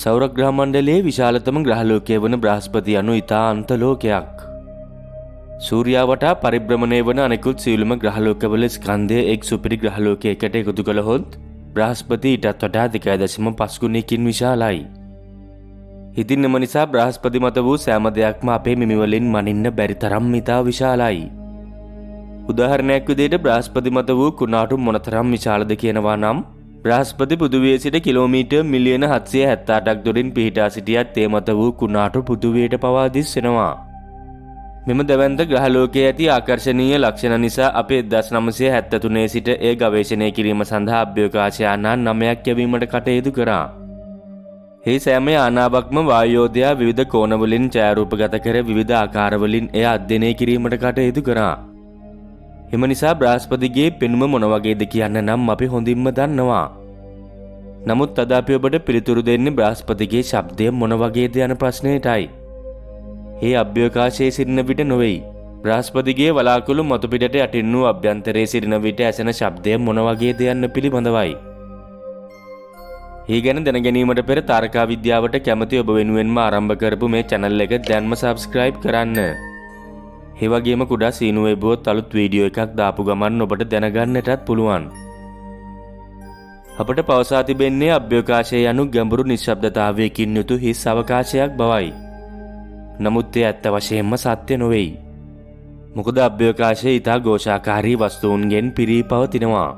සෞර ග්‍රහ මණ්ඩලයේ විශාලතම ග්‍රහලෝකය වන බ්‍රහස්පති යනු ඉතා අන්ත ලෝකයක්. සූර්යයා වටා පරිභ්‍රමණය වන අනෙකුත් සියලුම ග්‍රහලෝකවල ස්කන්ධය එක් සුපිරි ග්‍රහලෝකයකට එකතු කළහොත් බ්‍රහස්පති ඊටත් වඩා 2.5 ගුණයකින් විශාලයි. ඉතින් එම නිසා බ්‍රහස්පති මත වූ සෑම දෙයක්ම අපේ මිමිවලින් මනින්න බැරි තරම් ඉතා විශාලයි. උදාහරණයක් විදිහට බ්‍රහස්පති මත වූ කුණාටු මොනතරම් විශාලද කියනවා නම් බ්‍රහස්පති පෘථිවියේ සිට කිලෝමීටර් මිලියන 778ක් දුරින් පිහිටා සිටියත් ඒ මත වූ කුණාටු පෘථිවියට පවා දිස් වෙනවා. මෙම දැවැන්ත ග්‍රහලෝකයේ ඇති ආකර්ශනීය ලක්ෂණ නිසා අපි 1973 සිට ඒ ගවේෂණය කිරීම සඳහා අභ්‍යවකාශ යාන 9ක් යැවීමට කටයුතු කරා. මේ සෑම යානාවක්ම වායුයෝධයා විවිධ කෝණවලින් ඡායාරූපගත කර විවිධ ආකාරවලින් එය අධ්‍යයනය කිරීමට කටයුතු කරා. එම නිසා බ්‍රහස්පතිගේ පෙනුම මොන වගේද කියන්න නම් අපි හොඳින්ම දන්නවා. නමුත් අද අපි ඔබට පිළිතුරු දෙන්නේ බ්‍රහස්පතිගේ ශබ්දය මොන වගේද යන ප්‍රශ්නයටයි. ඒ අභ්‍යවකාශයේ සිටින විට නොවේයි. බ්‍රහස්පතිගේ වලාකුළු මතු පිටට යටින් වූ අභ්‍යන්තරයේ සිටින විට ඇසෙන ශබ්දය මොන වගේද යන්න පිළිබඳවයි. ඒ ගැන දැන ගැනීමට පෙර තාරකා විද්‍යාවට කැමති ඔබ වෙනුවෙන්ම ආරම්භ කරපු මේ channel එක දැන්ම subscribe කරන්න. ඒ වගේම කුඩා සීනු වෙබුවොත් අලුත් වීඩියෝ එකක් දාපු ගමන් ඔබට දැනගන්නටත් පුළුවන්. අපට පවසා තිබෙන්නේ අභ්‍යවකාශය යනු ගැඹුරු නිශ්ශබ්දතාවයකින් යුතු හිස් අවකාශයක් බවයි. නමුත් ඒ ඇත්ත වශයෙන්ම සත්‍ය නොවේයි. මොකද අභ්‍යවකාශය ඉතා ഘോഷාකාරී වස්තුන්ගෙන් පිරී පවතිනවා.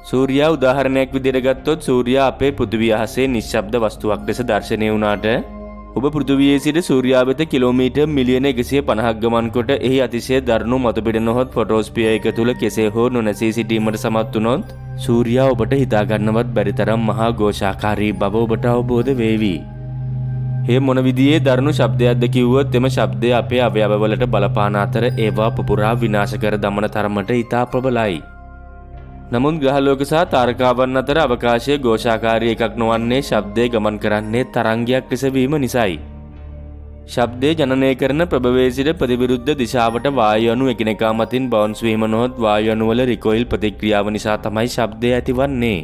සූර්යයා උදාහරණයක් විදිහට ගත්තොත් සූර්යයා අපේ පෘථිවිය අහසේ නිශ්ශබ්ද වස්තුවක් ලෙස දැర్శණය වුණාට ඔබ පෘථිවියේ සිට සූර්යයා වෙත කිලෝමීටර් මිලියන 150ක් ගමන් කොට එහි අතිශය දරුණු මතුපිට නොහොත් ෆොටෝස්ෆියර් එක තුල කෙසේ හෝ නොනැසී සිටීමට සමත් වුණොත් සූර්යයා ඔබට හිතා ගන්නවත් බැරි තරම් මහා ഘോഷාකාරී බව ඔබට අවබෝධ වේවි. මේ මොන විදිහේ දරුණු ශබ්දයක්ද කිව්වොත් එම ශබ්දය අපේ අවයවවලට බලපාන අතර ඒවා පුපුරා විනාශ කර දමන තරමට ඉතා ප්‍රබලයි. නමුත් ග්‍රහලෝක සහ තාරකාවන් අතර අවකාශයේ ഘോഷාකාරී එකක් නොවන්නේ ශබ්දය ගමන් කරන්නේ තරංගයක් ලෙස වීම නිසායි. ශබ්දය ජනනය කරන ප්‍රභවයේ සිට ප්‍රතිවිරුද්ධ දිශාවට වායු අණු එකිනෙකා මතින් බවුන්ස් වීම නොහොත් වායු අණු වල රිකොයිල් ප්‍රතික්‍රියාව නිසා තමයි ශබ්දය ඇතිවන්නේ.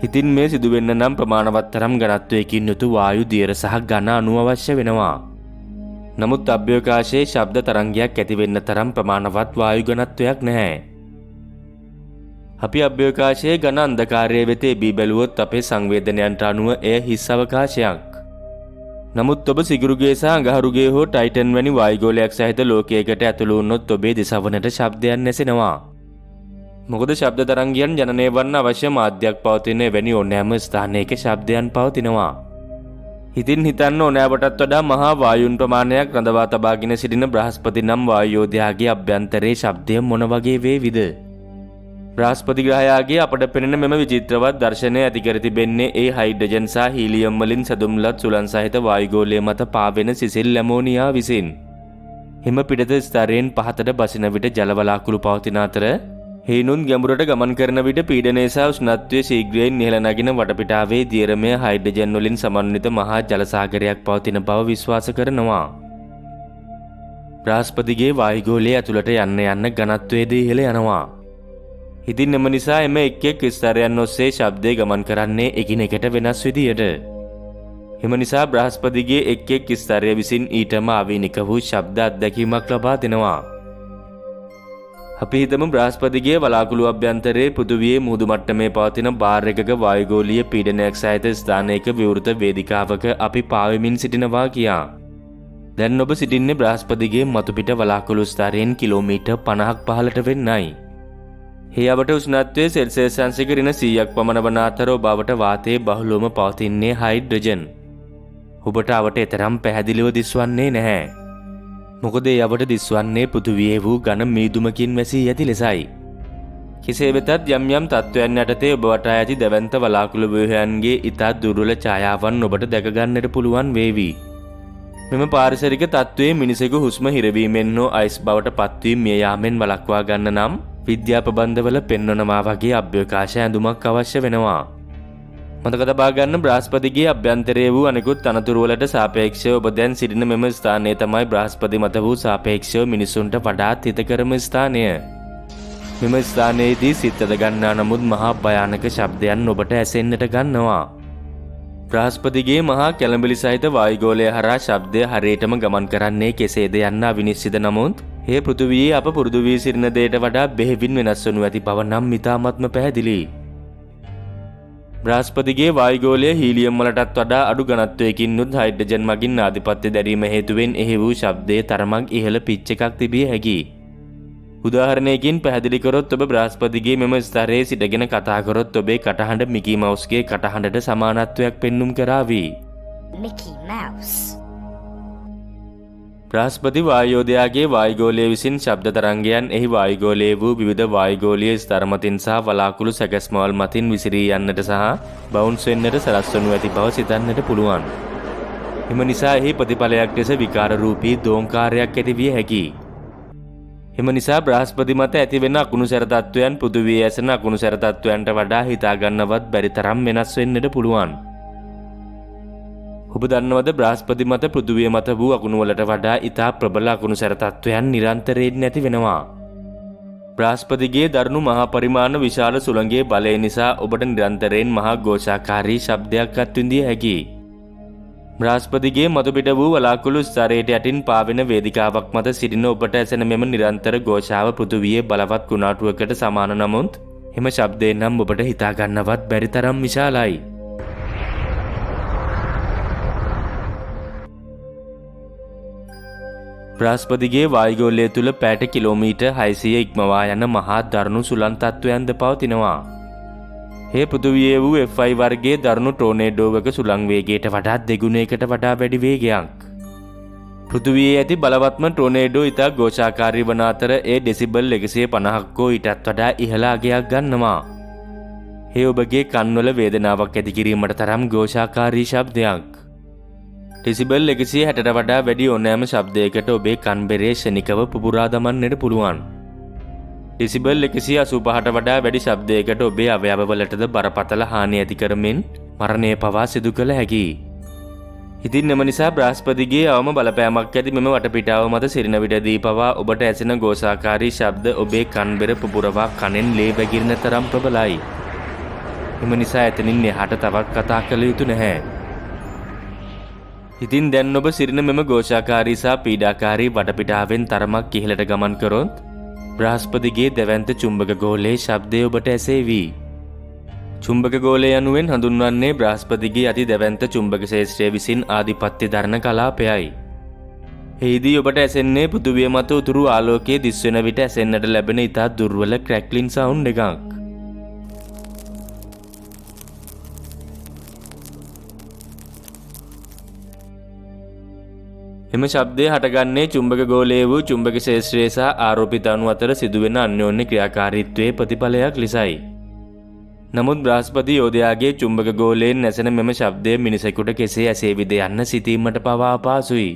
ඉතින් මේ සිදුවෙන්න නම් ප්‍රමාණවත් තරම් ඝනත්වයකින් යුතු වායු දියර සහ ඝන අණු අවශ්‍ය වෙනවා. නමුත් අභ්‍යවකාශයේ ශබ්ද තරංගයක් ඇති වෙන්න තරම් ප්‍රමාණවත් වායු ඝනත්වයක් නැහැ. අපි අභ්‍යවකාශයේ ඝන අන්ධකාරයේ වෙත එබී බැලුවොත් අපේ සංවේදනයන්ට අනුව එය හිස් අවකාශයක්. නමුත් ඔබ සිගුරුගේ සහ අඟහරුගේ හෝ ටයිටන් වැනි වායුගෝලයක් සහිත ලෝකයකට ඇතුළු වුණොත් ඔබේ දිසවනට ශබ්දයක් නැසෙනවා. මොකද ශබ්ද තරංගයන් ජනනය වන්න අවශ්‍ය මාධ්‍යයක් පවතින එවැනි ඕනෑම ස්ථානයක ශබ්දයන් පවතිනවා. ඉතින් හිතන්න ඕනෑවටත් වඩා මහා වායුන් ප්‍රමාණයක් රඳවා තබාගෙන සිටින බ්‍රහස්පති නම් වායුයෝධයාගේ අභ්‍යන්තරයේ ශබ්දය මොන වගේ වේවිද? බ්‍රහස්පති ග්‍රහයාගේ අපට පෙනෙන මෙම විචිත්‍රවත් දර්ශනය ඇති කර තිබෙන්නේ ඒ හයිඩ්‍රජන් සහ හීලියම් වලින් සැදුම්ලත් සුළං සහිත වායුගෝලය මත පාවෙන සිසිල් ඇමෝනියා විසින්. හිම පිටත ස්තරයෙන් පහතට බසින විට ජල වලාකුළු පවතින අතර හේනුන් ගැඹුරට ගමන් කරන විට පීඩනය සහ උෂ්ණත්වය ශීඝ්‍රයෙන් ඉහළ නගින වටපිටාවේ දියරමය හයිඩ්‍රජන් වලින් සමන්විත මහා ජල සාගරයක් පවතින බව විශ්වාස කරනවා. බ්‍රහස්පතිගේ වායුගෝලය ඇතුළට යන්න ඝනත්වයේද ඉහළ යනවා. ඉතින් එම නිසා එම එක් එක් ස්තරයන් ඔස්සේ ශබ්දය ගමන් කරන්නේ එකිනෙකට වෙනස් විදියට. එම නිසා බ්‍රහස්පතිගේ එක් එක් ස්තරය විසින් ඊටම ආවේනික වූ ශබ්ද අත්දැකීමක් ලබා දෙනවා. අපි හිතමු බ්‍රහස්පතිගේ වලාකුළු අභ්‍යන්තරයේ පෘථිවියේ මුහුදු මට්ටමේ පවතින බාර් එකක වායුගෝලීය පීඩනයක් සහිත ස්ථානයක විවෘත වේදිකාවක අපි පාවෙමින් සිටිනවා කියා. දැන් ඔබ සිටින්නේ බ්‍රහස්පතිගේ මතුපිට වලාකුළු ස්තරයෙන් කිලෝමීටර් 50ක් පහළට වෙන්නයි. හේයවට උෂ්ණත්වය සෙල්සියස් අංශක ඍණ 100ක් පමණ වන අතර ඔබ අවට වාතයේ බහුලවම පවතින්නේ හයිඩ්‍රජන්. ඔබට අවට එතරම් පැහැදිලිව දිස්වන්නේ නැහැ. මොකද ඒ අවට දිස්වන්නේ පෘථිවියේ වූ ඝන මීදුමකින් වැසී ඇති ලෙසයි. කෙසේ වෙතත් යම් යම් තත්ත්වයන් යටතේ ඔබ වටා ඇති දැවැන්ත වලාකුළු ව්‍යුහයන්ගේ ඉතා දුර්වල ඡායාවන් ඔබට දැක ගන්නට පුළුවන් වේවි. මෙම පාරිසරික තත්ත්වයේ මිනිසෙකු හුස්ම හිරවීමෙන් හෝ අයිස් බවට පත්වීම මිය යාමෙන් වළක්වා ගන්න නම් විද්‍යා ප්‍රබන්ධවල පෙන්වනවා වගේ අභ්‍යවකාශ ඇඳුමක් අවශ්‍ය වෙනවා. මතක තබා ගන්න බ්‍රහස්පතිගේ අභ්‍යන්තරයේ වූ අනෙකුත් අනතුරු වලට සාපේක්ෂව ඔබ දැන් සිටින මෙම ස්ථානය තමයි බ්‍රහස්පති මත වූ සාපේක්ෂව මිනිසුන්ට වඩාත් හිතකරම ස්ථානය. මෙම ස්ථානයේදී සිතද ගන්නා නමුත් මහා භයානක ශබ්දයන් ඔබට ඇසෙන්නට ගන්නවා. බ්‍රහස්පතිගේ මහා කැළඹිලි සහිත වායුගෝලය හරහා ශබ්දය හරියටම ගමන් කරන්නේ කෙසේද යන්න අවිනිශ්චිත නමුත් ඒ පෘථිවියේ අප පුරුදු වී සිටින දෙයට වඩා බෙහෙවින් වෙනස් වනු ඇති බව නම් ඉතාමත්ම පැහැදිලි. බ්‍රහස්පතිගේ වායුගෝලය හීලියම් වලටත් වඩා අඩු ඝනත්වයකින් උත් හයිඩ්‍රජන් මගින් ආධිපත්‍ය දැරීම හේතුවෙන් එහි වූ ශබ්දයේ තරමක් ඉහළ පිච් එකක් තිබිය හැකියි. උදාහරණයකින් පැහැදිලි කරොත් ඔබ බ්‍රහස්පතිගේ මෙම ස්තරයේ සිටගෙන කතා කරොත් ඔබේ කටහඬ මිකී මවුස්ගේ කටහඬට සමානත්වයක් පෙන්눔 කරાવી. Mickey Mouse. බ්‍රහස්පති වායෝදයාගේ වායුගෝලය විසින් ශබ්ද තරංගයන් එහි වායුගෝලයේ වූ විවිධ වායුගෝලීය ස්තර මතින් සහ වලාකුළු සැකැස්මවල් මතින් විසිරී යන්නට සහ බවුන්ස් වෙන්නට සලස්වනු ඇති බව සිතන්නට පුළුවන්. එම නිසා එහි ප්‍රතිඵලයක් ලෙස විකාර රූපී දෝංකාරයක් ඇති විය හැකියි. එම නිසා බ්‍රහස්පති මත ඇතිවෙන අකුණු සැර තත්වයන් පෘථිවියේ ඇසෙන අකුණු සැර තත්වයන්ට වඩා හිතා ගන්නවත් බැරි තරම් වෙනස් වෙන්නට පුළුවන්. ඔබ දන්නවද බ්‍රහස්පති මත පෘථිවිය මත වූ අකුණු වලට වඩා ඉතා ප්‍රබල අකුණු සැර තත්වයන් නිරන්තරයෙන් නැති වෙනවා. බ්‍රහස්පතිගේ දරුණු මහා පරිමාණ විශාල සුළඟේ බලය නිසා ඔබට නිරන්තරයෙන් මහා ഘോഷාකාරී ශබ්දයක් අත්විඳිය හැකියි. බ්‍රහස්පතිගේ මතුපිට වූ වලාකුළු ස්තරයට යටින් පාවෙන වේදිකාවක් මත සිටින ඔබට ඇසෙන මෙම නිරන්තර ഘോഷාව පෘථිවියේ බලවත් කුණාටුවකට සමාන නමුත් එම ශබ්දය නම් ඔබට හිතා ගන්නවත් බැරි තරම් විශාලයි. බ්‍රහස්පතිගේ වායුගෝලය තුල පැයට කිලෝමීටර් 600 ඉක්මවා යන මහා දරුණු සුළං තත්වයන්ද පවතිනවා. ඒ පෘථිවියේ වූ F5 වර්ගයේ දරුණු ටෝනේඩෝවක සුළං වේගයට වඩා දෙගුණයකට වඩා වැඩි වේගයක්. පෘථිවියේ ඇති බලවත්ම ටෝනේඩෝ ඉතා ഘോഷාකාරී වන අතර ඒ ඩෙසිබල් 150ක් හෝ ඊටත් වඩා ඉහළ අගයක් ගන්නවා. ඒ ඔබගේ කන්වල වේදනාවක් ඇති කිරීමට තරම් ഘോഷාකාරී ශබ්දයක්. ඩෙසිබල් 160ට වඩා වැඩි ඕනෑම ශබ්දයකට ඔබේ කන් බෙරේ ශනිකව පුපුරා දමන්නට පුළුවන්. ඩෙසිබල් 185ට වඩා වැඩි ශබ්දයකට ඔබේ අවයවවලටද බරපතල හානි ඇති කරමින් මරණය පවා සිදු කළ හැකියි. ඉතින් එම නිසා බ්‍රහස්පතිගේ අවම බලපෑමක් ඇති මෙම වටපිටාව මත සිටින විටදී පවා ඔබට ඇසෙන ഘോഷාකාරී ශබ්ද ඔබේ කන් බෙර පුපුරවා කනෙන් ලේ වැගිරෙන තරම් ප්‍රබලයි. එම නිසා එතනින් එහාට තවත් කතා කළ යුතු නැහැ. ඉතින් දැන් ඔබ සිටින මෙම ഘോഷාකාරී සහ පීඩාකාරී වටපිටාවෙන් තරමක් ඉහළට ගමන් කරොත් බ්‍රහස්පතිගේ දැවැන්ත චුම්බක ගෝලයේ ශබ්දය ඔබට ඇසේවි. චුම්බක ගෝලය යනුවෙන් හඳුන්වන්නේ බ්‍රහස්පතිගේ අති දැවැන්ත චුම්බක ක්ෂේත්‍රය විසින් ආධිපත්‍ය දරන කලාපයයි. එහිදී ඔබට ඇසෙන්නේ පෘථිවිය මත උතුරු ආලෝකයේ දිස්වෙන විට ඇසෙන්නට ලැබෙන ඉතා දුර්වල ක්‍රැක්ලින් සවුන්ඩ් එකක්. එම ශබ්දය හටගන්නේ චුම්බක ගෝලයේ වූ චුම්බක ක්ෂේත්‍රය සහ ආරෝපිත අණු අතර සිදුවෙන අන්‍යෝන්‍ය ක්‍රියාකාරීත්වයේ ප්‍රතිඵලයක් ලෙසයි. නමුත් බ්‍රහස්පති යෝධයාගේ චුම්බක ගෝලයෙන් නැසෙන මෙම ශබ්දය මිනිසෙකුට කෙසේ ඇසේවිද යන්න සිතීමට පවා අපහසුයි.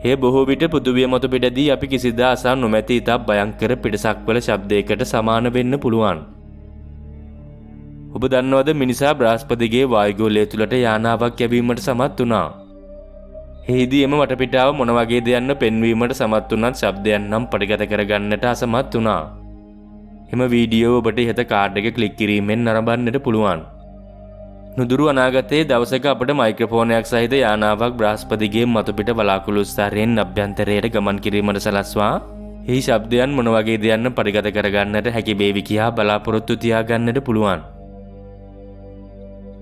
ඒ බොහෝ විට පෘථිවිය මත පිටදී අපි කිසිදා අසා නොමැති ඉතා භයංකර පිටසක්වල ශබ්දයකට සමාන වෙන්න පුළුවන්. ඔබ දන්නවද මිනිසා බ්‍රහස්පතිගේ වායුගෝලය තුළට යානාවක් යැවීමට සමත් වුණා. එහිදී එම වටපිටාව මොන වගේද යන්න පෙන්වීමට සමත් වුණත් ශබ්දයන් නම් පරිගත කරගන්නට අසමත් වුණා. එම වීඩියෝ ඔබට ඉහත කාඩ් එක ක්ලික් කිරීමෙන් නරඹන්නට පුළුවන්. නුදුරු අනාගතයේ දවසක අපට මයික්‍රොෆෝනයක් සහිත යානාවක් බ්‍රහස්පතිගේ මතුපිට වලාකුළු ස්තරයෙන් අභ්‍යන්තරයට ගමන් කිරීමට සලස්වා එහි ශබ්දයන් මොන වගේද යන්න පරිගත කරගන්නට හැකි වේවි කියා බලාපොරොත්තු තියාගන්නට පුළුවන්.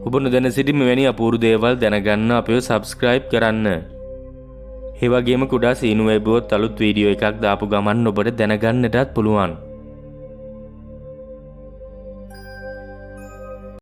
ඔබ නොදැන සිටි මෙවැනි අපූරු දේවල් දැනගන්න අපිව සබ්ස්ක්‍රයිබ් කරන්න. ඒ වගේම කුඩා සීනු වෙබුවොත් අලුත් වීඩියෝ එකක් දාපු ගමන් ඔබට දැනගන්නටත් පුළුවන්.